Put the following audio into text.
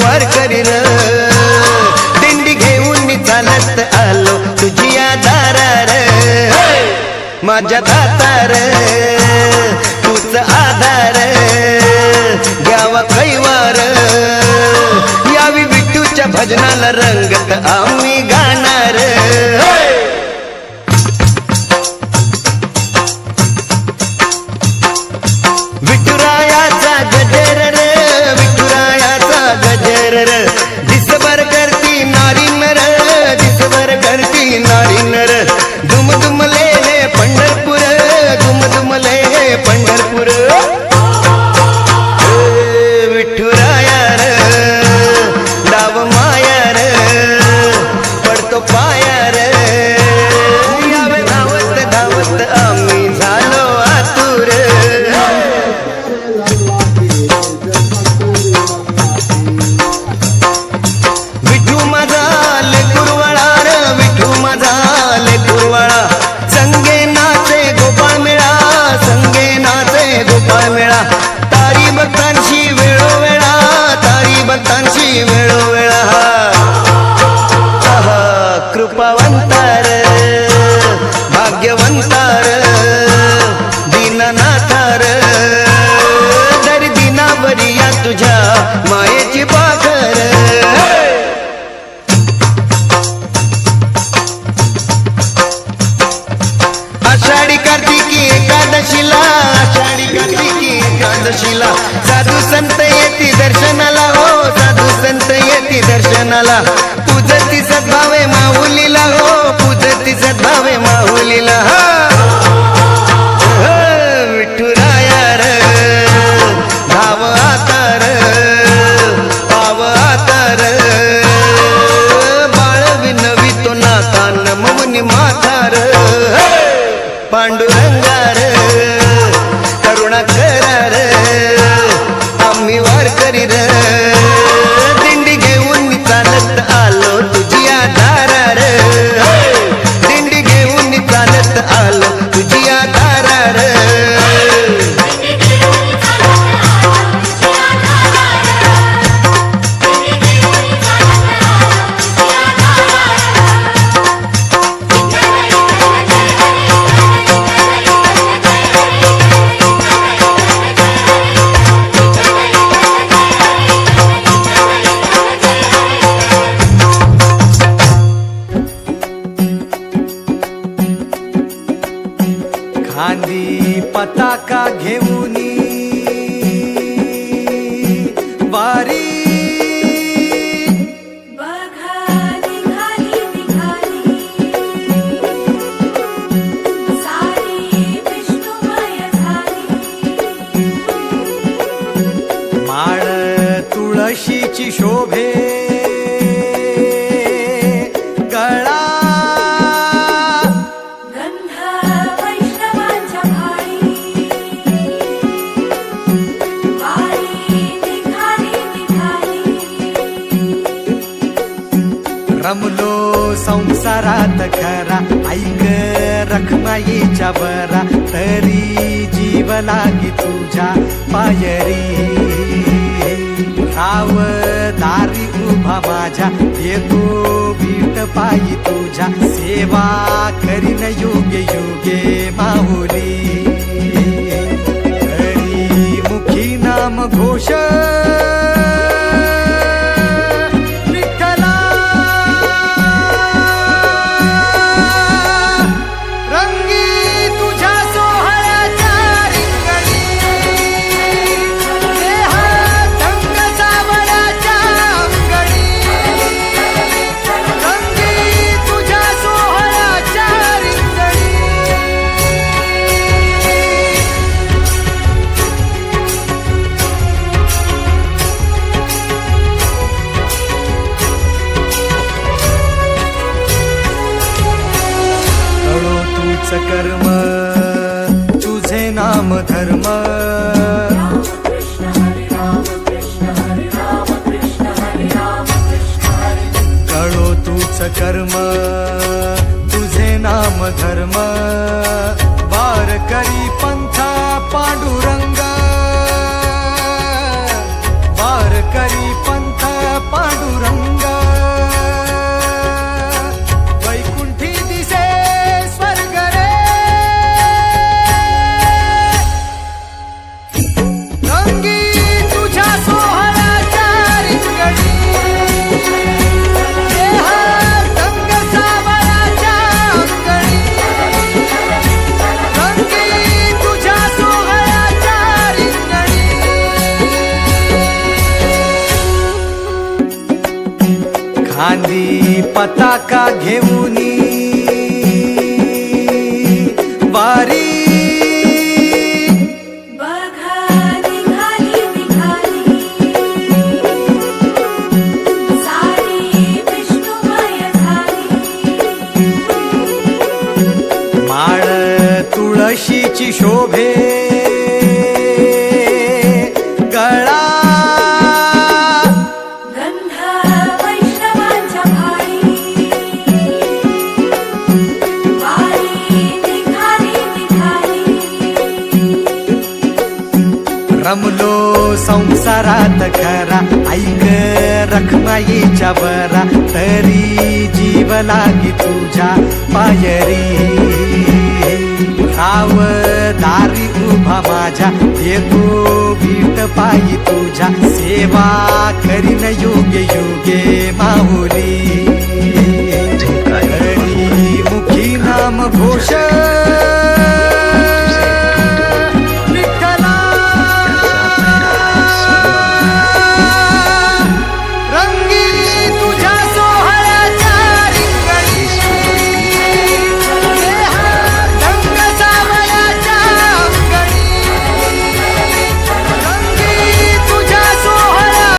वार करीन दिंडी घेऊन मी चालत आलो तुझ्या दारार माझ्या दातार तूच आधार घ्यावा कैवार यावी विठूच्या भजनाला रंगत आम्ही गाणार विठुरायाचा गजर रे विठुरायाचा गजर रे दिसभर करती नारी नर दिसभर करती नारी नर दुमदुमले पंढरपूर दुमदुमले पंढरपूर विठुराया रे डाव माया रे पडतो पाया रे यावे धावत धावत आम्ही झालो आतुर विठू माझा लेकुरवाळा रे विठू माझा लेकुरवाळा संगे नाचे गोपाळ मेळा संगे नाचे गोपाळ मेळा तारी भक्तांशी वेळोवेळा तारी भक्तांशी वेळोवेळा कृपावंतार भाग्यवंतार दीननाथार दर दिनावरी या तुझ्या मायेची पाखर आषाढी कार्तिकी एकादशीला आषाढी कार्तिकी एकादशीला साधू संत येती दर्शनाला हो साधू संत येती दर्शनाला पूजती सद्भावे माऊलीला हो पूजती सद्भावे माऊलीला विठुराया रे धाव आतार पाव आतार बाळ विनवितो नाता नमवनी माथार पांडुरंगार करुणाकरार आम्ही वार करीर दिंडी घेऊन मी चालत आलो तुझ्या दारार दिंडी घेऊन मी चालत आलो तुझ्या दारार खांदी पताका घेऊनी वारी बघा निघाली निघाली सारी विष्णुमय झाली माळ तुळशीची शोभे गळा गंध वैष्णवांच्या भाळी वारी निघाली निघाली रमलो संसारात खरा ऐक रखमाईच्या बरा तरी जीव लागी तुझ्या पायरी राव दारी उभा माझ्या येतो बीट पायी तुझ्या सेवा करीन योगे योगे माऊली हरी मुखी नाम घोष विठ्ठला रंगी तुझ्या सोहळ्याच्या रिंगणी देहात रंग सावळ्याच्या अंगणी रंगी तुझ्या सोहळ्याच्या रिंगणी कळो तूच कर्म तुझे नाम धर्म कळो तूच कर्म तुझे नाम धर्म वार करी पंथा पांडुरंग वार करी पंथा पांडुरंग वैकुंठी दिसे स्वर्ग रे रंगी तुझ्या सोहळ्याच्या रिंगणी देह रंग सावळ्याच्या अंगणी रंगी तुझ्या सोहळ्याच्या रिंगणी खांदी पताका घेऊनी वारी बघा निघाली निघाली सारी विष्णुमय झाली माळ तुळशीची शोभे गळा गंध वैष्णवांच्या भाळी वारी निघाली निघाली रमलो संसारात खरा ऐक रखमाईच्या बरा तरी जीव लागी तुझ्या पायरी राव दारी उभा माझ्या येतो बीट पायी तुझ्या सेवा करीन योगे योगे माहुली हरी मुखी नाम घोष